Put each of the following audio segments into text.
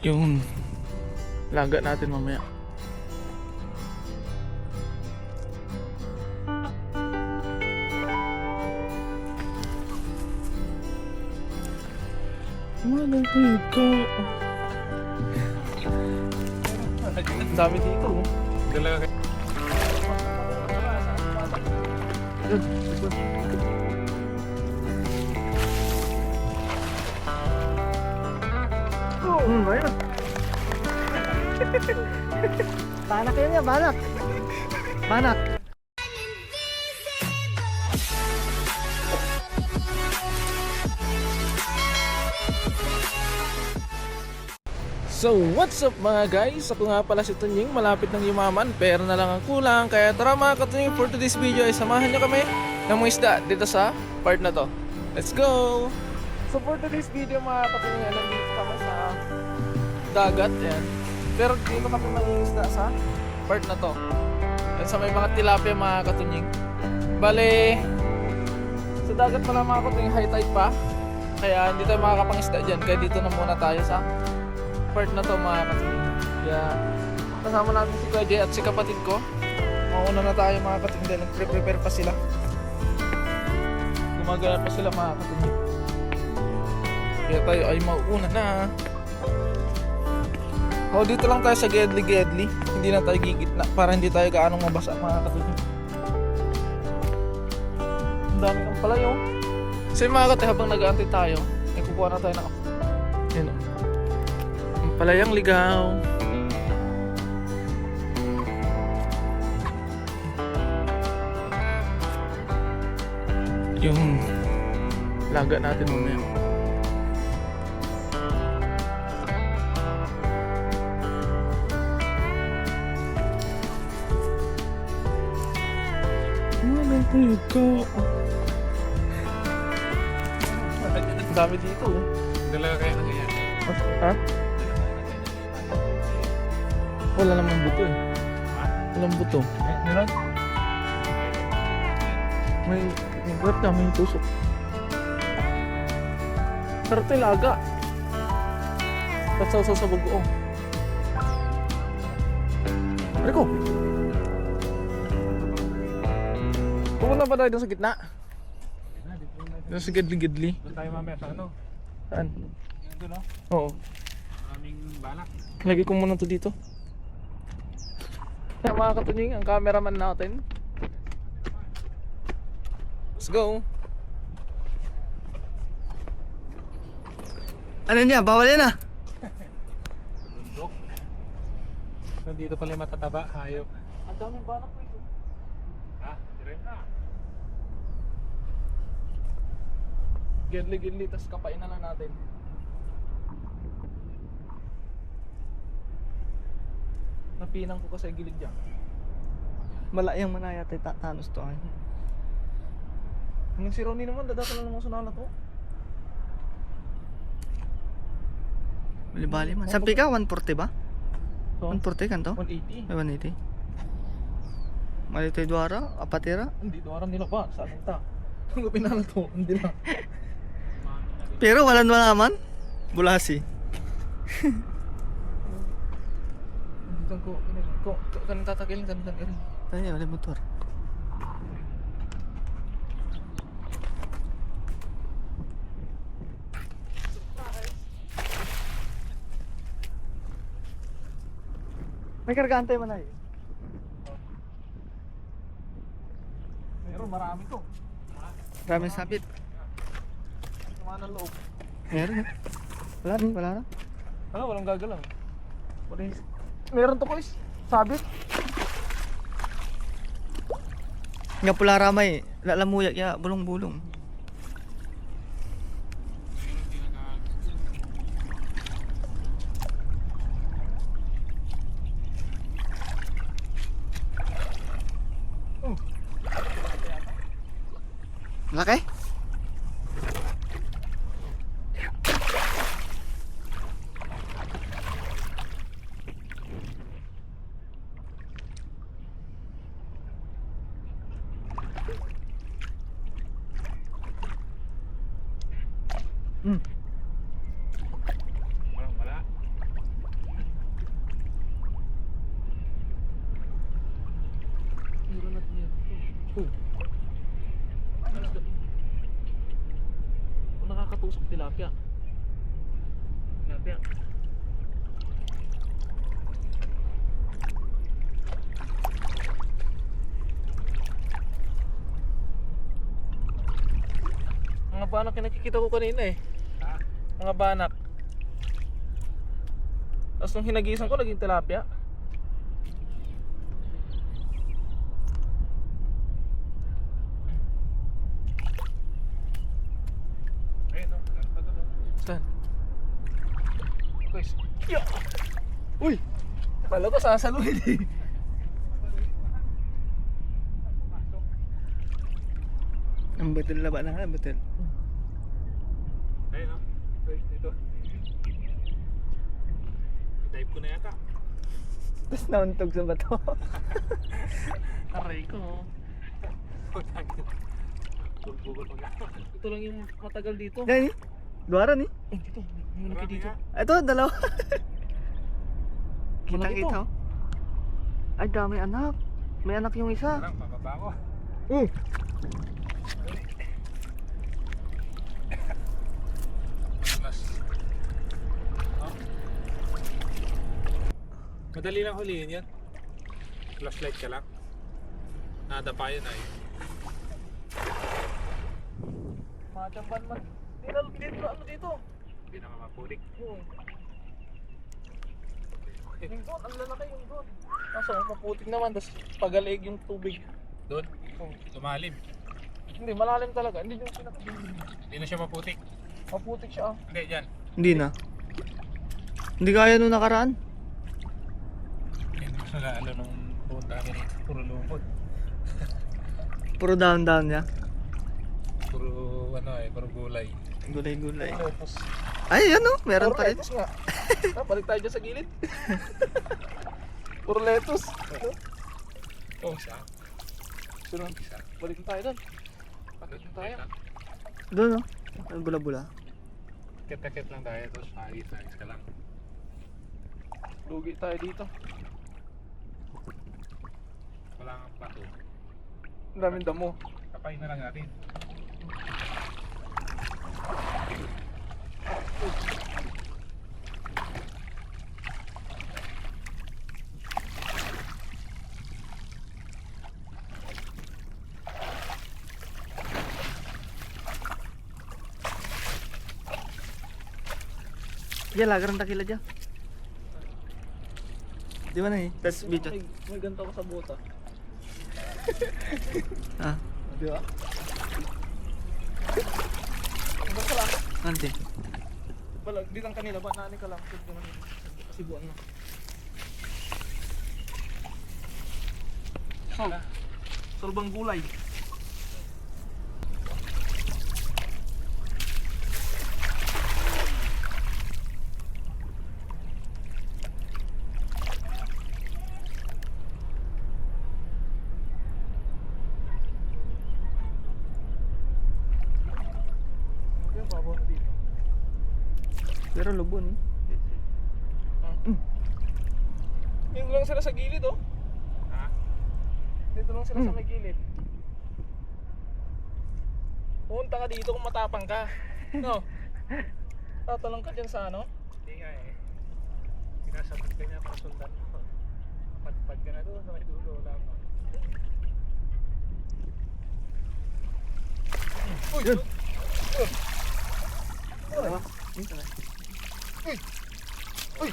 yung laga natin mamaya. Malapit ka. Ang dami dito. Dalaga kayo. Ayun. Banak yun ya, banak. Banak. So what's up mga guys? Ako nga pala si Tunying, malapit ng yumaman, pero na lang ang kulang. Kaya tara mga katunying, for today's video ay samahan nyo kami ng mga isda dito sa part na to. Let's go! So for today's video mga katunying, nandito kami sa dagat, yan. Pero dito kami mangingisda sa part na to. Yan sa may mga tilapia mga katunying. Bale, sa dagat pala mga katunying, high tide pa. Kaya hindi tayo makakapangisda dyan, kaya dito na muna tayo sa part na to mga katunying. Kaya kasama natin si Kuya Jay at si kapatid ko. Mauna na tayo mga katunying dahil nagpre-prepare pa sila. Gumagana pa sila mga katunying. Kaya tayo ay mauuna na. O dito lang tayo sa Gedli. Hindi na tayo gigitna para hindi tayo gaanong mabasa mga katunying. Ang dami ng palayo. Kasi mga katunying, habang nag-aantay tayo, ay kukuha na tayo ng yan o. Palayang ligaw. Yung laga natin mamaya. Malapit ka. Ang dami dito. Dalaga kayo na ganyan. Ha? Wala namang buto eh. Walang buto. Meron? May grab na, may tusok. Sarap tayo laga. Tapos sa bagoong. Rico! Pupunta pa tayo dun sa gitna. Dun sa gidli-gidli. Doon tayo mamaya sa ano? Saan? Doon no? Oo. Maraming balak. Lagi ko muna to dito. Kaya mga katunying, ang cameraman natin. Let's go. Ano niya? Bawal yan ah. Bundok. Nandito pala yung matataba, hayop. Ang daming banak ko ito. Ha? Direm na. Gidli-gidli, tapos kapain na lang natin. Napinang ko kasi gilid dyan. Malayang manaya tayo tanos to ay. Nung si Ronnie naman, dadata lang naman sa nalat ko. Bali man. Sabi ka 140 ba? So, 140 kanto? 180. Ay 180. Mali tayo duara, apatira. Hindi, doon nila pa. Saan ita? Kung pinala to, hindi na. Pero wala naman. Bulasi. Dito ko, kanang tatagilin, kanang rin. Tayo, wala motor. May kargaan tayo manay. Meron, marami to. Maraming sabit. Sama ng loob. Meron. Wala rin, wala na. Ano, walang gagalaw. Meron to ko is, sabit. Nga pula ramay, lalamuyak ya, bulong-bulong. Laki? Walang wala. Kung nakakatusok tilapia. Tilapia. Mga banak yung nakikita ko kanina eh. Ha? Mga banak. Tapos nung hinagisan ko, naging tilapia. Ayun, no? Meron pa doon, no? Saan? Guys. Yeah! Uy! Pala ko sasaluhin eh. Ang batil na ba na? Ang batil. Ayun, no? Dito. I-dive ko na yata. Tapos nauntog sa bato. Aray ko. Tulbugol mag Ito lang yung matagal dito. Yan eh. Duwara ni. Eh, dito. May malaki dito. Ito, dalawa. Malaki to. Kita-kita. Ay, dami anak. May anak yung isa. Parang pababa ko. Mas. Oh. Madali lang huliin yan. Flashlight ka lang. Nadapa yun ay. Mga jamban man. Dito, ano dito? Hindi na mapulik. Yung doon, ang lalaki yung doon. Kaso maputik naman, tapos pagalig yung tubig. Doon. Lumalim. Hindi, malalim talaga. Hindi yung pinakabili. Hindi na siya maputik. Maputik siya ah. Hindi, dyan. Hindi na. Hindi kaya nung nakaraan. Hindi ko sa lalo nung punta namin dito. Puro lumot. Puro down niya. Puro ano eh, puro gulay. Gulay-gulay. Lettuce. Ay, ano? Meron Puro pa rin. lettuce nga. Balik tayo dyan sa gilid. Puro lettuce. Ano? Oh, isa. Sunod. Isa. Balik na tayo doon. Balik na tayo. Doon, no? Ang bula-bula. Kit-kit lang tayo, tapos ayos ka lang. Lugi tayo dito. Wala kang bato. Ang daming damo. Kapay na lang natin. Diyan, lagar ng takila dyan. Di ba na eh? Tapos video. May ganito ako sa bota. Ah, Di ba? Basta lang. ante. Balag, di lang kanila ba? Nani ka lang. Kasi buwan na. Sol. Solbang gulay. Yung babaw na dito. Pero lubon eh. Dito lang sila sa gilid oh. Ha? Dito lang sila sa may gilid. Punta ka dito kung matapang ka. No? Tatalong ka dyan sa ano? Hindi nga eh. Sinasabot ka niya para sundan mo. Padpad ka na doon sa may dulo. Wala pa. Uy! Yun. Uy! Uy!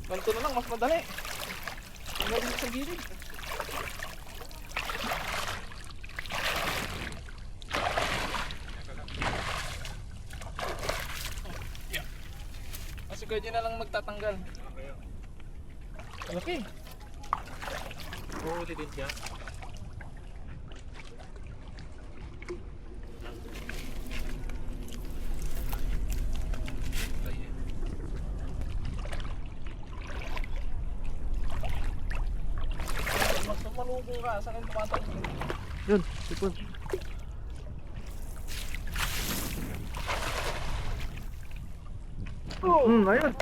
Ganito na lang, mas madali. Tingnan dito sa gilid. Kasi kaya dyan na lang magtatanggal. Okay. Malaki. Uuli din siya. Mas malubong ka, saan yung tumatanggal? Yun, sipon. Ayun.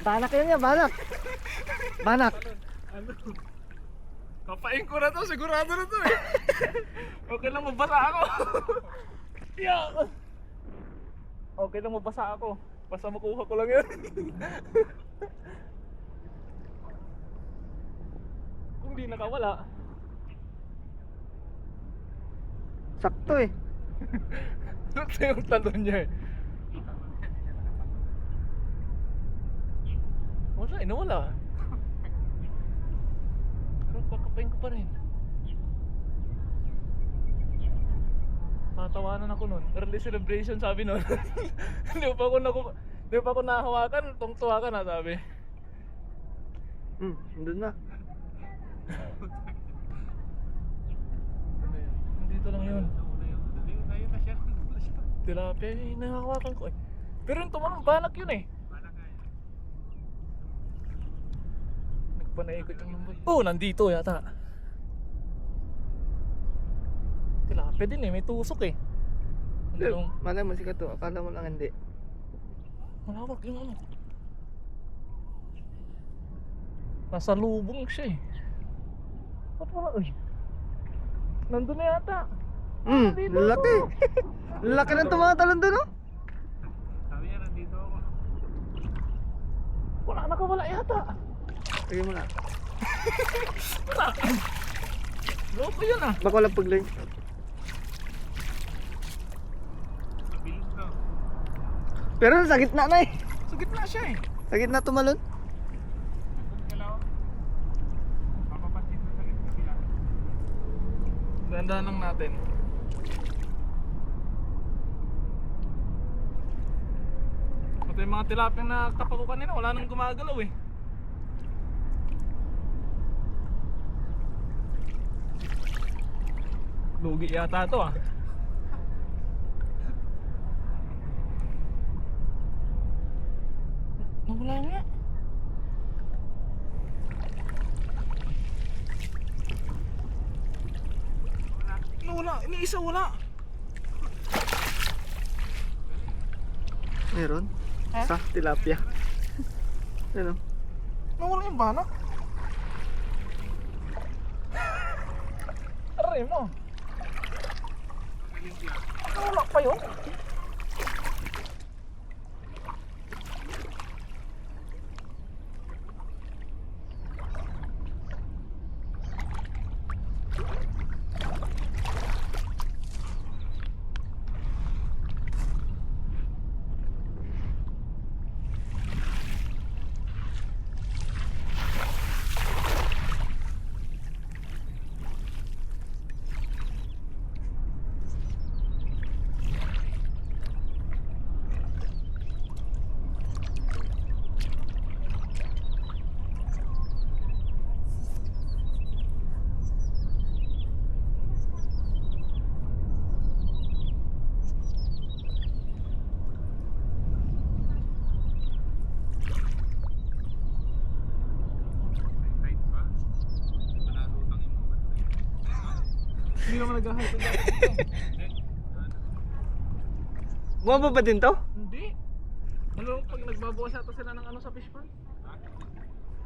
Banak yun yan, banak. Banak. Kapain ko na to, sigurado na to eh. Okay lang mabasa ako. Yeah. Okay lang mabasa ako. Basta makuha ko lang yun. Kung di nakawala. Sakto eh. Ito yung talon niya eh. Wala eh, nawala. Pero kakapain ko pa rin. Tatawanan ako nun. Early celebration sabi nun. Hindi pa ako nahawakan, tungtuwa ka na sabi. Andun na. Nandito lang yun. Ayun na siya. Tilapia yung nahawakan ko eh. Pero yung tumanong banak yun eh. Nagpanaikot yung number. Oh, nandito yata. Tilapia din eh, may tusok eh. Ang Malay mo sikat to, akala mo lang hindi. malawak yung ano. Nasa lubong siya eh. Ba't wala eh? Nandun na yata. Dito Laki. Laki ng tumatalon doon, oh. Sabi niya, nandito ako. Wala nakawala yata. Sige mo na. Wala. Loko yun ah. Baka walang pagline. Mabilis na. Pero sa gitna na eh. Sa gitna siya eh. Sa gitna tumalon. Nandun ka lang. Papapansin na sa kabila. Dahan-dahan lang natin. Ito yung mga tilapia na kapaku kanina, wala nang gumagalaw eh. Lugi yata ito ah. Nawala nga. Nawala, iniisa wala. Meron. Ha? Sa tilapia. Ano? Nawala yung banak. Aray mo. Nawala pa yun. Tight ba? Panalutangin mo ba? Hindi naman nag-hype dito. Bumaba ba din to? Hindi. Ano pag nagbabawas ata sila ng ano sa fish pond?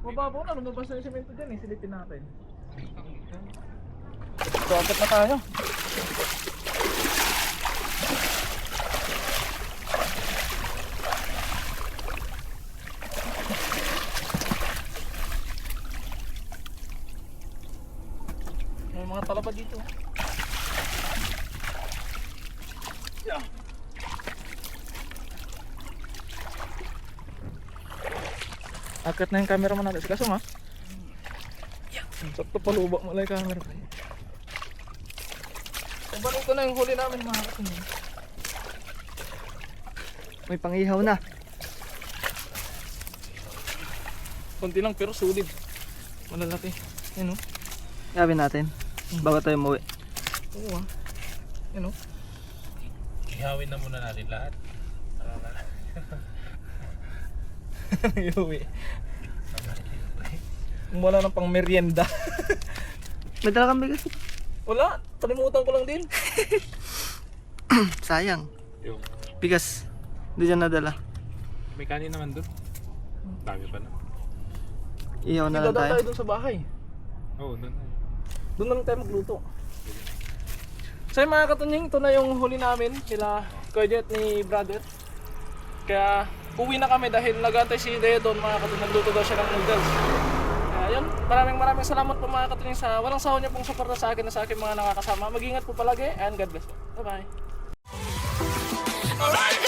Mababaw na, lumabas na yung semento dyan eh, silipin natin. So, agad na tayo. May mga talaba dito. Yeah. Akat na yung camera mo natin. Sige, kasong ha? Sakto paluba mo lang yung camera ko. Ibalik ko na yung huli namin mga kasong. May pangihaw na. Kunti lang pero sulit. Malalaki. Yan o. Gawin natin. Bago tayo umuwi. Oo ah. Yan o. Ihawin na muna natin lahat. Iuwi. Wala nang pang merienda. May dala kang bigas. Wala. Palimutan ko lang din. Sayang. Yung Bigas. Hindi dyan nadala. may kanin naman doon. Dami pa na. Ihaw na lang Dadaan tayo. tayo dun sa bahay. Oo, doon. Doon lang tayo magluto. So mga katunying, ito na yung huli namin nila Kuya Jet ni brother. Kaya uwi na kami dahil nag-antay si Deo doon mga katunying. Nagluto daw siya ng noodles. Kaya yun, maraming salamat po mga katunying sa walang sawa niyo pong suporta sa akin na sa aking mga nakakasama. Mag-ingat po palagi and God bless. Bye bye. Alright.